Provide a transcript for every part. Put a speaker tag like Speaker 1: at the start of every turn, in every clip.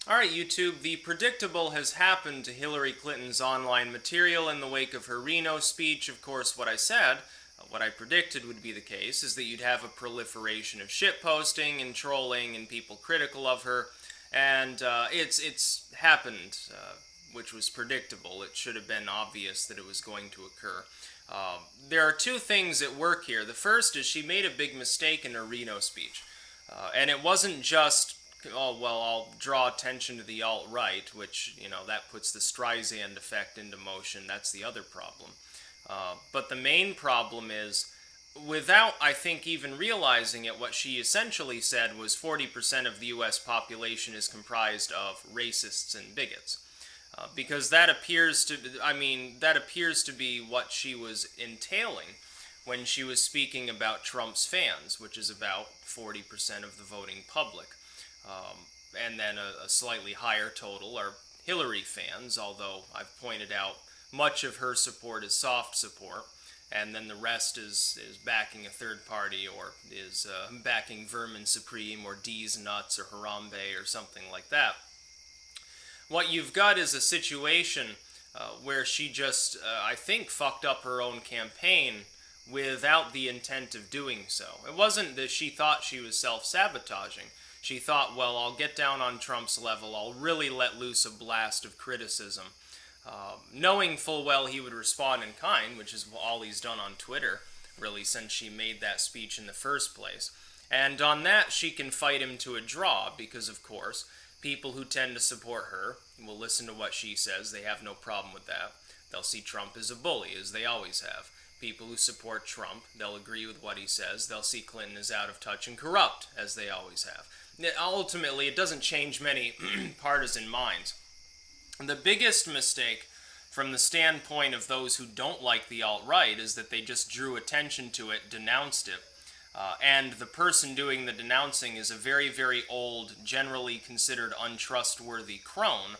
Speaker 1: Alright, YouTube, the predictable has happened to Hillary Clinton's online material in the wake of her Reno speech. Of course, what I said, what I predicted would be the case, is that you'd have a proliferation of shitposting and trolling and people critical of her, and it's happened, which was predictable. It should have been obvious that it was going to occur. There are two things at work here. The first is she made a big mistake in her Reno speech. And it wasn't just, oh, well, I'll draw attention to the alt-right, which, that puts the Streisand effect into motion. That's the other problem. But the main problem is, without, I think, even realizing it, what she essentially said was 40% of the US population is comprised of racists and bigots. Because that appears to be what she was entailing when she was speaking about Trump's fans, which is about 40% of the voting public. And then a slightly higher total are Hillary fans, although I've pointed out much of her support is soft support, and then the rest is backing a third party, or is backing Vermin Supreme, or D's Nuts, or Harambe, or something like that. What you've got is a situation where she just, I think, fucked up her own campaign without the intent of doing so. It wasn't that she thought she was self-sabotaging. She thought, well, I'll get down on Trump's level, I'll really let loose a blast of criticism. Knowing full well he would respond in kind, which is all he's done on Twitter, really, since she made that speech in the first place. And on that, she can fight him to a draw, because, of course, people who tend to support her will listen to what she says. They have no problem with that. They'll see Trump as a bully, as they always have. People who support Trump, they'll agree with what he says. They'll see Clinton as out of touch and corrupt, as they always have. Ultimately, it doesn't change many partisan minds. The biggest mistake from the standpoint of those who don't like the alt-right is that they just drew attention to it, denounced it, and the person doing the denouncing is a very, very old, generally considered untrustworthy crone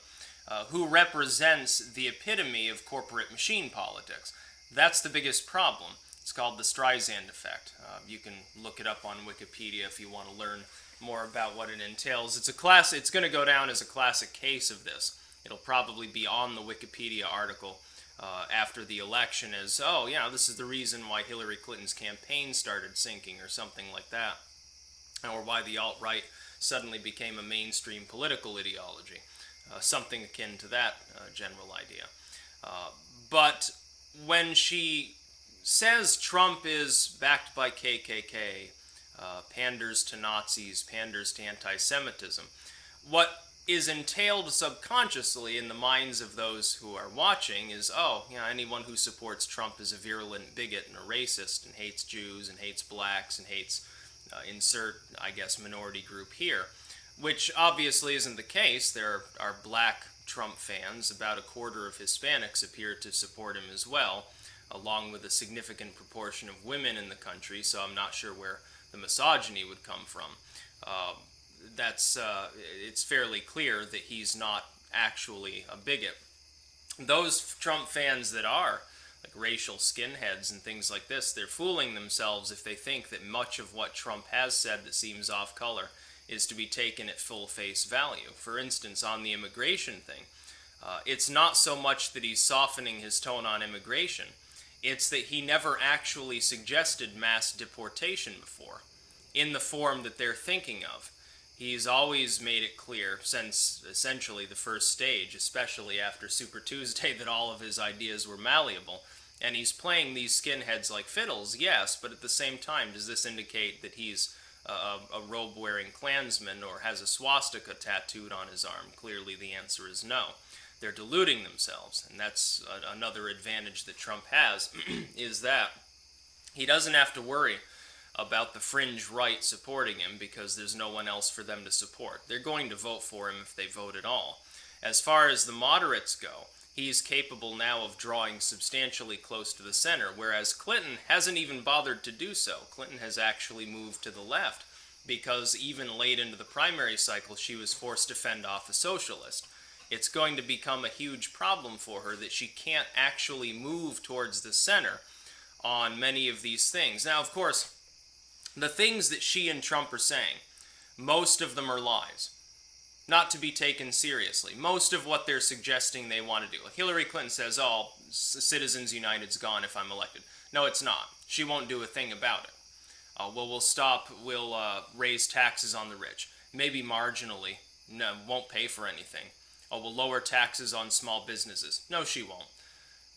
Speaker 1: who represents the epitome of corporate machine politics. That's the biggest problem. It's called the Streisand Effect. You can look it up on Wikipedia if you want to learn more about what it entails. It's going to go down as a classic case of this. It'll probably be on the Wikipedia article after the election as, oh, yeah, this is the reason why Hillary Clinton's campaign started sinking, or something like that. Or why the alt-right suddenly became a mainstream political ideology. Something akin to that general idea. But when she says Trump is backed by KKK, panders to Nazis, panders to anti-Semitism, what is entailed subconsciously in the minds of those who are watching is, oh, anyone who supports Trump is a virulent bigot and a racist and hates Jews and hates blacks and hates, insert, I guess, minority group here. Which obviously isn't the case. There are black Trump fans. About a quarter of Hispanics appear to support him as well, along with a significant proportion of women in the country, so I'm not sure where the misogyny would come from. It's fairly clear that he's not actually a bigot. Those Trump fans that are, like racial skinheads and things like this, they're fooling themselves if they think that much of what Trump has said that seems off color is to be taken at full face value. For instance, on the immigration thing, it's not so much that he's softening his tone on immigration, it's that he never actually suggested mass deportation before, in the form that they're thinking of. He's always made it clear since essentially the first stage, especially after Super Tuesday, that all of his ideas were malleable. And he's playing these skinheads like fiddles, yes, but at the same time, does this indicate that he's a robe-wearing Klansman or has a swastika tattooed on his arm? Clearly the answer is no. They're deluding themselves, and that's another advantage that Trump has, is that he doesn't have to worry about the fringe right supporting him because there's no one else for them to support. They're going to vote for him if they vote at all. As far as the moderates go, he's capable now of drawing substantially close to the center, whereas Clinton hasn't even bothered to do so. Clinton has actually moved to the left because even late into the primary cycle, she was forced to fend off a socialist. It's going to become a huge problem for her that she can't actually move towards the center on many of these things. Now, of course, the things that she and Trump are saying, most of them are lies. not to be taken seriously. Most of what they're suggesting they want to do. Like Hillary Clinton says, oh, Citizens United's gone if I'm elected. No, it's not. She won't do a thing about it. We'll raise taxes on the rich. Maybe marginally. No, won't pay for anything. Oh, we'll lower taxes on small businesses. No, she won't.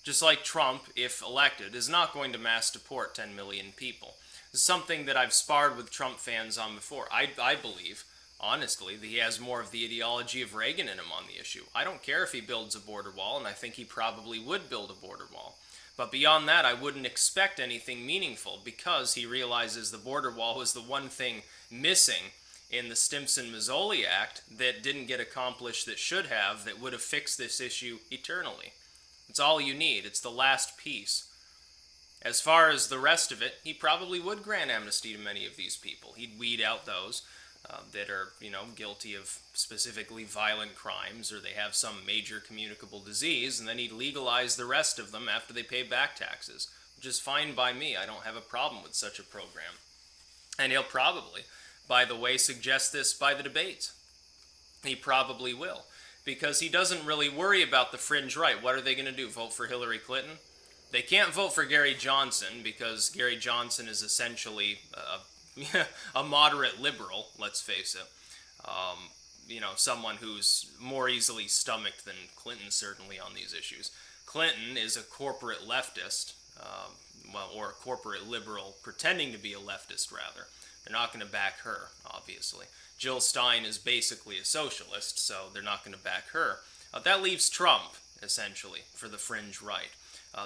Speaker 1: Just like Trump, if elected, is not going to mass deport 10 million people. This is something that I've sparred with Trump fans on before. I believe, honestly, that he has more of the ideology of Reagan in him on the issue. I don't care if he builds a border wall, and I think he probably would build a border wall. But beyond that, I wouldn't expect anything meaningful because he realizes the border wall was the one thing missing in the Stimson-Mazzoli Act that didn't get accomplished that should have, that would have fixed this issue eternally. It's all you need. It's the last piece. As far as the rest of it, he probably would grant amnesty to many of these people. He'd weed out those that are, guilty of specifically violent crimes, or they have some major communicable disease, and then he'd legalize the rest of them after they pay back taxes, which is fine by me. I don't have a problem with such a program. And he'll probably, by the way, suggest this by the debates. He probably will, because he doesn't really worry about the fringe right. What are they going to do, vote for Hillary Clinton? They can't vote for Gary Johnson, because Gary Johnson is essentially a moderate liberal, let's face it. Someone who's more easily stomached than Clinton, certainly, on these issues. Clinton is a corporate leftist, or a corporate liberal, pretending to be a leftist, rather. They're not going to back her, obviously. Jill Stein is basically a socialist, so they're not going to back her. That leaves Trump, essentially, for the fringe right.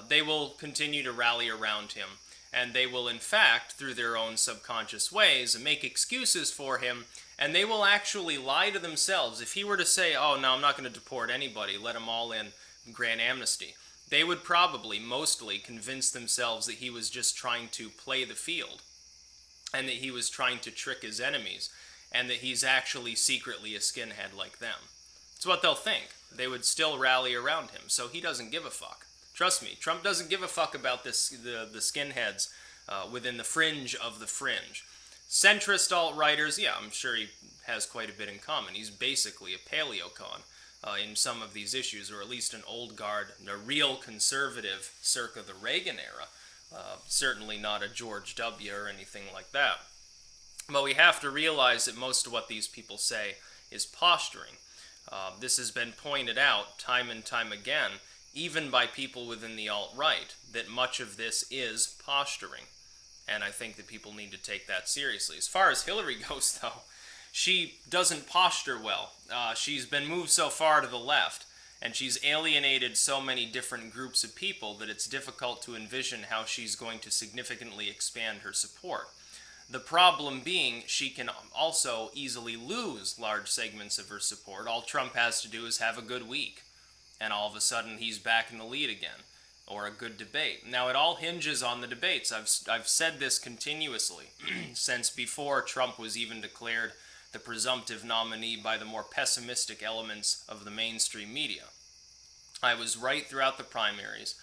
Speaker 1: They will continue to rally around him, and they will, in fact, through their own subconscious ways, make excuses for him, and they will actually lie to themselves. If he were to say, oh, no, I'm not going to deport anybody, let them all in, grant amnesty, they would probably, mostly, convince themselves that he was just trying to play the field, and that he was trying to trick his enemies, and that he's actually secretly a skinhead like them. It's what they'll think. They would still rally around him, so he doesn't give a fuck. Trust me, Trump doesn't give a fuck about the skinheads within the fringe of the fringe. Centrist alt-righters, yeah, I'm sure he has quite a bit in common. He's basically a paleocon in some of these issues, or at least an old guard, a real conservative circa the Reagan era. Certainly not a George W. or anything like that. But we have to realize that most of what these people say is posturing. This has been pointed out time and time again, even by people within the alt-right, that much of this is posturing. And I think that people need to take that seriously. As far as Hillary goes, though, she doesn't posture well. She's been moved so far to the left, and she's alienated so many different groups of people that it's difficult to envision how she's going to significantly expand her support. The problem being, she can also easily lose large segments of her support. All Trump has to do is have a good week, and all of a sudden he's back in the lead again, or a good debate. Now, it all hinges on the debates. I've said this continuously since before Trump was even declared the presumptive nominee by the more pessimistic elements of the mainstream media. I was right throughout the primaries.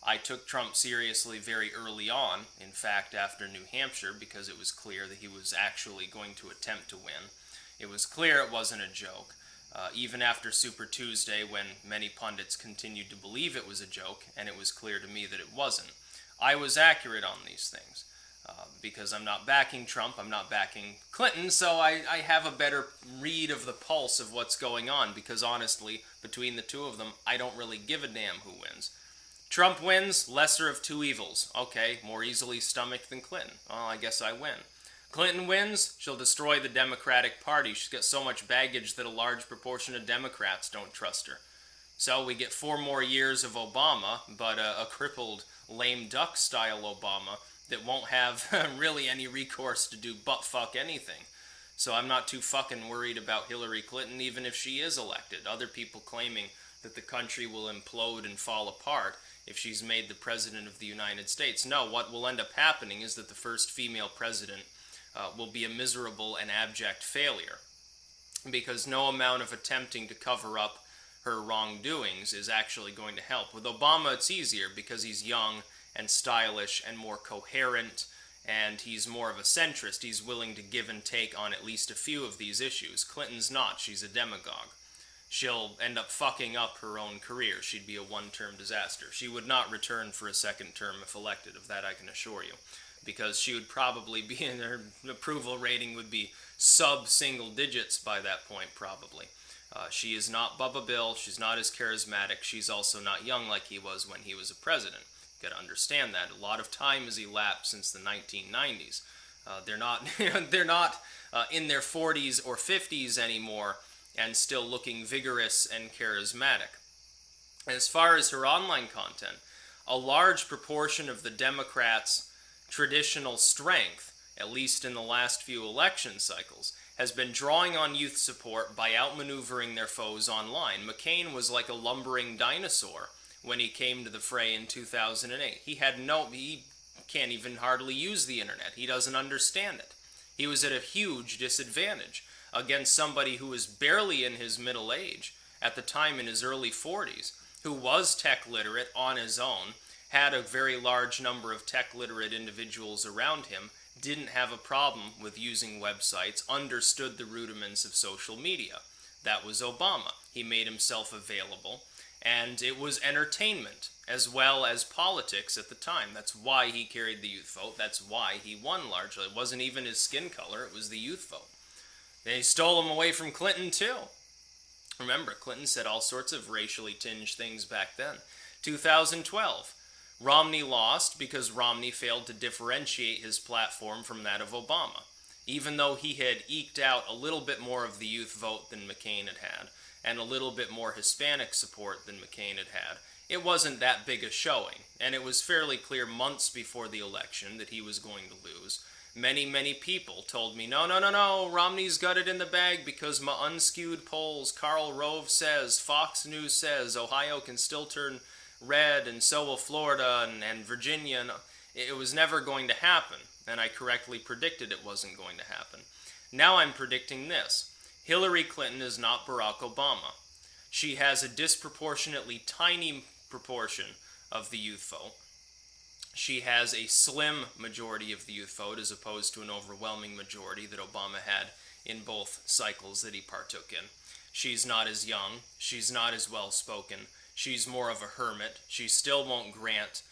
Speaker 1: I took Trump seriously very early on, in fact, after New Hampshire, because it was clear that he was actually going to attempt to win. It was clear it wasn't a joke. Even after Super Tuesday, when many pundits continued to believe it was a joke, and it was clear to me that it wasn't. I was accurate on these things, because I'm not backing Trump, I'm not backing Clinton, so I have a better read of the pulse of what's going on, because honestly, between the two of them, I don't really give a damn who wins. Trump wins, lesser of two evils. Okay, more easily stomached than Clinton. Well, I guess I win. Clinton wins, she'll destroy the Democratic Party. She's got so much baggage that a large proportion of Democrats don't trust her. So we get 4 more years of Obama, but a crippled, lame duck-style Obama that won't have really any recourse to do butt-fuck anything. So I'm not too fucking worried about Hillary Clinton, even if she is elected. Other people claiming that the country will implode and fall apart if she's made the president of the United States. No, what will end up happening is that the first female president will be a miserable and abject failure, because no amount of attempting to cover up her wrongdoings is actually going to help. With Obama, it's easier because he's young and stylish and more coherent and he's more of a centrist. He's willing to give and take on at least a few of these issues. Clinton's not. She's a demagogue. She'll end up fucking up her own career. She'd be a one-term disaster. She would not return for a second term if elected, of that I can assure you, because she would probably be in her approval rating would be sub-single digits by that point, probably. She is not Bubba Bill. She's not as charismatic. She's also not young like he was when he was a president. You gotta understand that. A lot of time has elapsed since the 1990s. They're not, they're not in their 40s or 50s anymore and still looking vigorous and charismatic. As far as her online content, a large proportion of the Democrats' traditional strength, at least in the last few election cycles, has been drawing on youth support by outmaneuvering their foes online. McCain was like a lumbering dinosaur when he came to the fray in 2008. He can't even hardly use the internet. He doesn't understand it. He was at a huge disadvantage against somebody who was barely in his middle age, at the time in his early 40s, who was tech literate on his own, had a very large number of tech literate individuals around him, didn't have a problem with using websites, understood the rudiments of social media. That was Obama. He made himself available, and it was entertainment as well as politics at the time. That's why he carried the youth vote. That's why he won largely. It wasn't even his skin color, it was the youth vote. They stole him away from Clinton, too. Remember, Clinton said all sorts of racially tinged things back then. 2012, Romney lost because Romney failed to differentiate his platform from that of Obama. Even though he had eked out a little bit more of the youth vote than McCain had had, and a little bit more Hispanic support than McCain had had, it wasn't that big a showing, and it was fairly clear months before the election that he was going to lose. Many people told me, no, Romney's got it in the bag because my unskewed polls, Karl Rove says, Fox News says, Ohio can still turn red, and so will Florida and Virginia. And it was never going to happen, and I correctly predicted it wasn't going to happen. Now I'm predicting this. Hillary Clinton is not Barack Obama. She has a disproportionately tiny proportion of the youth vote. She has a slim majority of the youth vote as opposed to an overwhelming majority that Obama had in both cycles that he partook in. She's not as young. She's not as well-spoken. She's more of a hermit. She still won't grant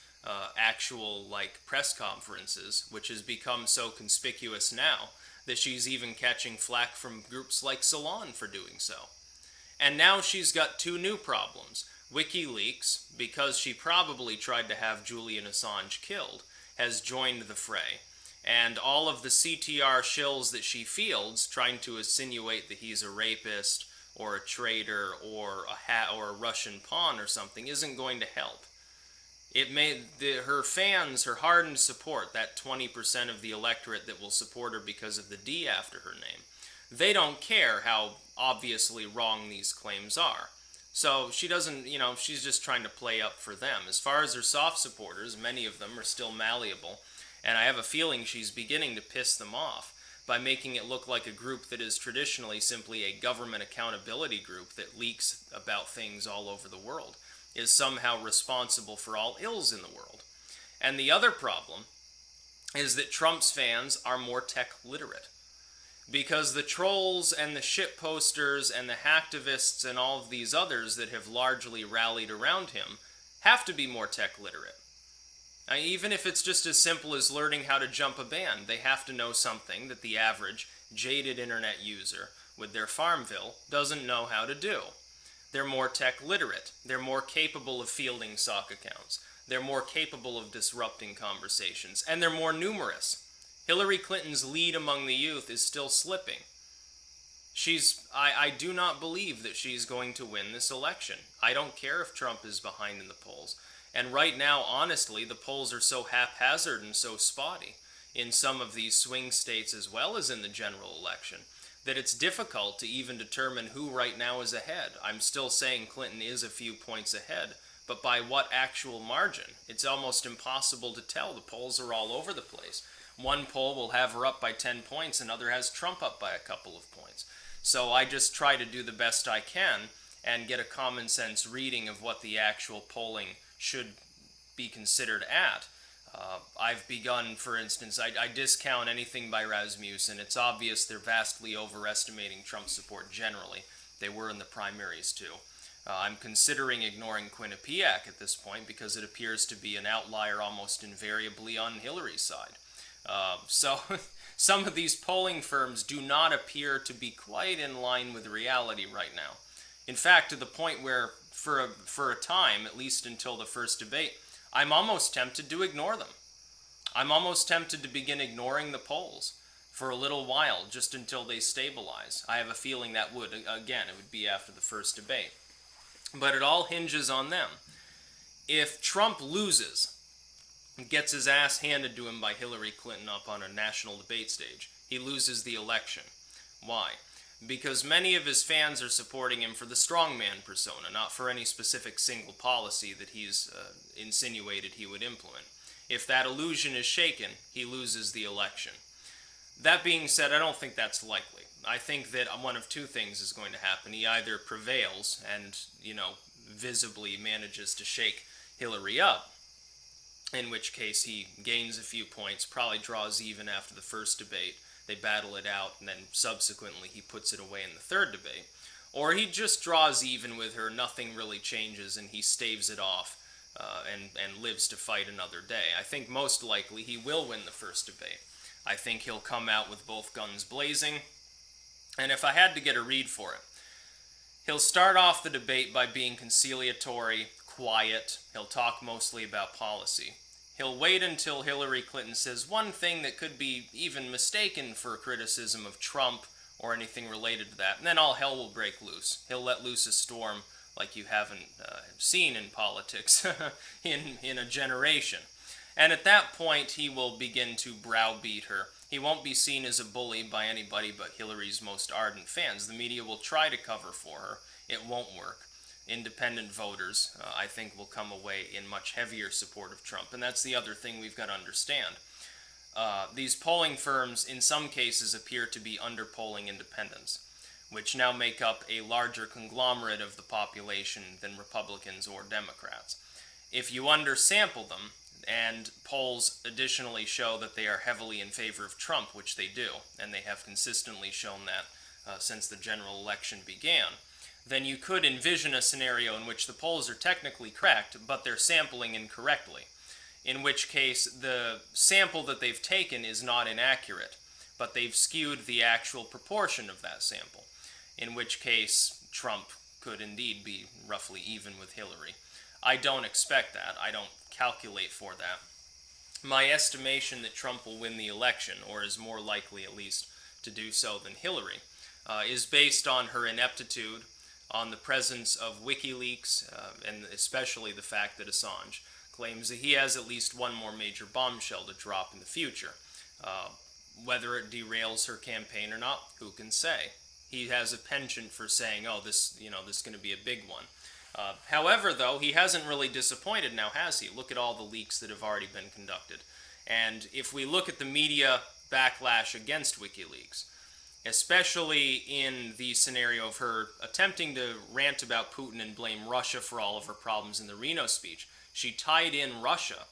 Speaker 1: actual press conferences, which has become so conspicuous now that she's even catching flack from groups like Salon for doing so. And now she's got two new problems. WikiLeaks, because she probably tried to have Julian Assange killed, has joined the fray. And all of the CTR shills that she fields, trying to insinuate that he's a rapist or a traitor or a Russian pawn or something, isn't going to help. Her fans, her hardened support, that 20% of the electorate that will support her because of the D after her name, they don't care how obviously wrong these claims are. So she doesn't, she's just trying to play up for them. As far as her soft supporters, many of them are still malleable, and I have a feeling she's beginning to piss them off by making it look like a group that is traditionally simply a government accountability group that leaks about things all over the world is somehow responsible for all ills in the world. And the other problem is that Trump's fans are more tech literate. Because the trolls and the shit posters and the hacktivists and all of these others that have largely rallied around him have to be more tech literate. Even if it's just as simple as learning how to jump a band, they have to know something that the average jaded internet user with their Farmville doesn't know how to do. They're more tech literate. They're more capable of fielding sock accounts. They're more capable of disrupting conversations. And they're more numerous. Hillary Clinton's lead among the youth is still slipping. I do not believe that she's going to win this election. I don't care if Trump is behind in the polls. And right now, honestly, the polls are so haphazard and so spotty in some of these swing states as well as in the general election that it's difficult to even determine who right now is ahead. I'm still saying Clinton is a few points ahead, but by what actual margin? It's almost impossible to tell. The polls are all over the place. One poll will have her up by 10 points, another has Trump up by a couple of points. So I just try to do the best I can and get a common sense reading of what the actual polling should be considered at. I've begun, for instance, I discount anything by Rasmussen. It's obvious they're vastly overestimating Trump's support generally. They were in the primaries too. I'm considering ignoring Quinnipiac at this point because it appears to be an outlier almost invariably on Hillary's side. So some of these polling firms do not appear to be quite in line with reality right now. In fact, to the point where, for a time, at least until the first debate, I'm almost tempted to ignore them. I'm almost tempted to begin ignoring the polls for a little while, just until they stabilize. I have a feeling that would, again, it would be after the first debate. But it all hinges on them. If Trump loses, gets his ass handed to him by Hillary Clinton up on a national debate stage, he loses the election. Why? Because many of his fans are supporting him for the strongman persona, not for any specific single policy that he's insinuated he would implement. If that illusion is shaken, he loses the election. That being said, I don't think that's likely. I think that one of two things is going to happen. He either prevails and, visibly manages to shake Hillary up, in which case he gains a few points, probably draws even after the first debate. They battle it out, and then subsequently he puts it away in the third debate. Or he just draws even with her, nothing really changes, and he staves it off and lives to fight another day. I think most likely he will win the first debate. I think he'll come out with both guns blazing, and if I had to get a read for it, he'll start off the debate by being conciliatory, quiet. He'll talk mostly about policy. He'll wait until Hillary Clinton says one thing that could be even mistaken for criticism of Trump or anything related to that, and then all hell will break loose. He'll let loose a storm like you haven't seen in politics in a generation. And at that point, he will begin to browbeat her. He won't be seen as a bully by anybody but Hillary's most ardent fans. The media will try to cover for her. It won't work. Independent voters, I think, will come away in much heavier support of Trump. And that's the other thing we've got to understand. These polling firms, in some cases, appear to be underpolling independents, which now make up a larger conglomerate of the population than Republicans or Democrats. If you undersample them, and polls additionally show that they are heavily in favor of Trump, which they do, and they have consistently shown that since the general election began, then you could envision a scenario in which the polls are technically correct, but they're sampling incorrectly, in which case the sample that they've taken is not inaccurate, but they've skewed the actual proportion of that sample, in which case Trump could indeed be roughly even with Hillary. I don't expect that. I don't calculate for that. My estimation that Trump will win the election, or is more likely at least to do so than Hillary, is based on her ineptitude, on the presence of WikiLeaks, and especially the fact that Assange claims that he has at least one more major bombshell to drop in the future. Whether it derails her campaign or not, who can say? He has a penchant for saying, this is going to be a big one. However, though, he hasn't really disappointed now, has he? Look at all the leaks that have already been conducted. And if we look at the media backlash against WikiLeaks, especially in the scenario of her attempting to rant about Putin and blame Russia for all of her problems in the Reno speech, she tied in Russia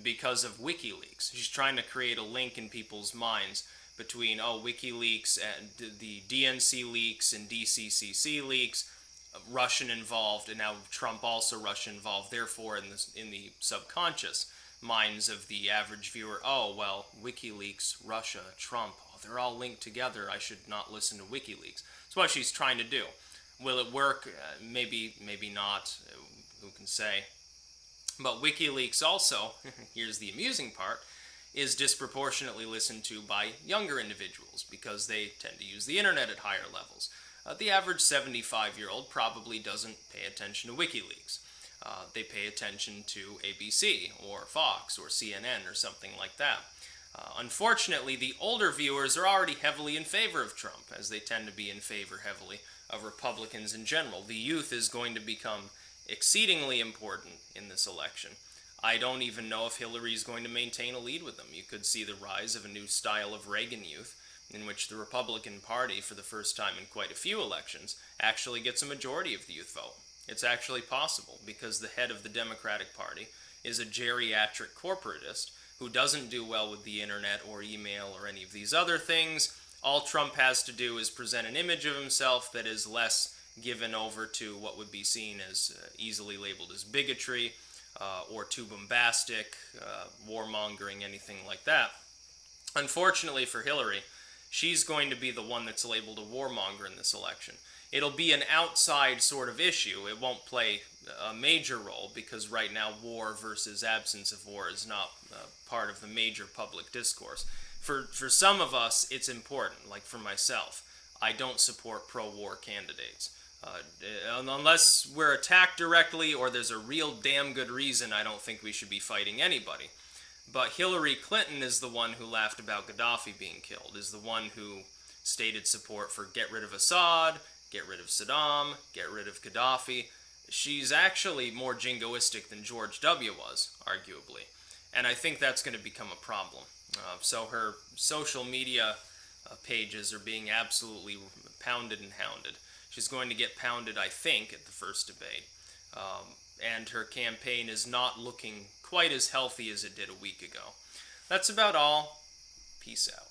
Speaker 1: because of WikiLeaks. She's trying to create a link in people's minds between, WikiLeaks and the DNC leaks and DCCC leaks, Russian involved, and now Trump also Russian involved. Therefore, in the subconscious minds of the average viewer, WikiLeaks, Russia, Trump, they're all linked together. I should not listen to WikiLeaks. That's what she's trying to do. Will it work? Maybe not. Who can say? But WikiLeaks also, here's the amusing part, is disproportionately listened to by younger individuals because they tend to use the internet at higher levels. The average 75-year-old probably doesn't pay attention to WikiLeaks. They pay attention to ABC or Fox or CNN or something like that. Unfortunately, the older viewers are already heavily in favor of Trump, as they tend to be in favor heavily of Republicans in general. The youth is going to become exceedingly important in this election. I don't even know if Hillary is going to maintain a lead with them. You could see the rise of a new style of Reagan youth, in which the Republican Party, for the first time in quite a few elections, actually gets a majority of the youth vote. It's actually possible, because the head of the Democratic Party is a geriatric corporatist who doesn't do well with the internet or email or any of these other things. All Trump has to do is present an image of himself that is less given over to what would be seen as easily labeled as bigotry or too bombastic, warmongering, anything like that. Unfortunately for Hillary, she's going to be the one that's labeled a warmonger in this election. It'll be an outside sort of issue. It won't play a major role because right now war versus absence of war is not part of the major public discourse. For some of us, it's important, like for myself. I don't support pro-war candidates. Unless we're attacked directly or there's a real damn good reason, I don't think we should be fighting anybody. But Hillary Clinton is the one who laughed about Gaddafi being killed, is the one who stated support for get rid of Assad, get rid of Saddam, get rid of Gaddafi. She's actually more jingoistic than George W. was, arguably. And I think that's going to become a problem. So her social media pages are being absolutely pounded and hounded. She's going to get pounded, I think, at the first debate. And her campaign is not looking quite as healthy as it did a week ago. That's about all. Peace out.